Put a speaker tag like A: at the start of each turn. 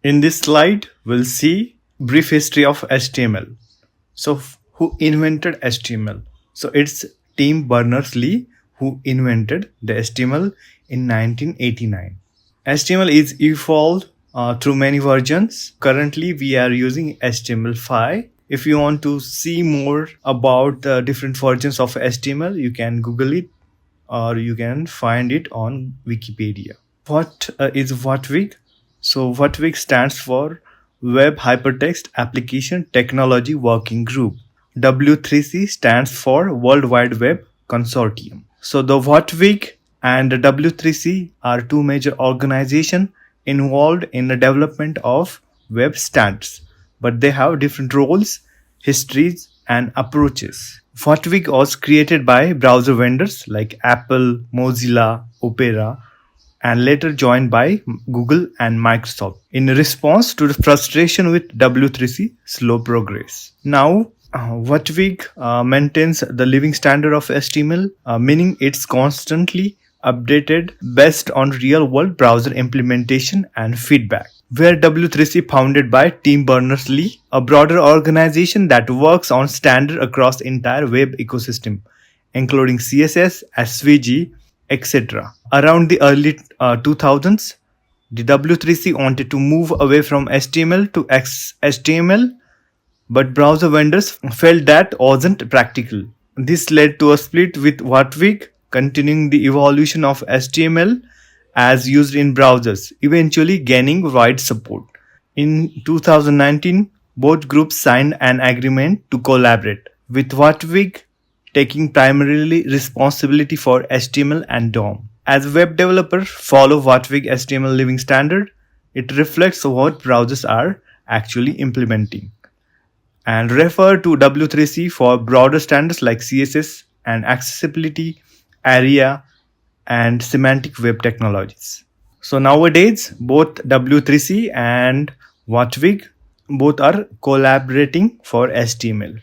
A: In this slide, we'll see brief history of HTML. So, who invented HTML? So, it's Tim Berners-Lee who invented the HTML in 1989. HTML is evolved through many versions. Currently, we are using HTML5. If you want to see more about the different versions of HTML, you can Google it or you can find it on Wikipedia. What is WHATWG? So WHATWG stands for Web Hypertext Application Technology Working Group. W3C stands for World Wide Web Consortium. So the WHATWG and the W3C are two major organizations involved in the development of web standards, but they have different roles, histories, and approaches. WHATWG was created by browser vendors like Apple, Mozilla, Opera, and later joined by Google and Microsoft in response to the frustration with W3C slow progress. Now, WHATWG maintains the living standard of HTML, meaning it's constantly updated based on real-world browser implementation and feedback. Where W3C founded by Tim Berners-Lee, a broader organization that works on standard across entire web ecosystem, including CSS, SVG, etc. Around the early 2000s, the W3C wanted to move away from HTML to HTML, but browser vendors felt that wasn't practical. This led to a split with WHATWG, continuing the evolution of HTML as used in browsers, eventually gaining wide support. In 2019, both groups signed an agreement to collaborate, with WHATWG taking primarily responsibility for HTML and DOM. As web developers follow WHATWG HTML living standard, it reflects what browsers are actually implementing. And refer to W3C for broader standards like CSS and accessibility, area, and semantic web technologies. So nowadays, both W3C and WHATWG both are collaborating for HTML.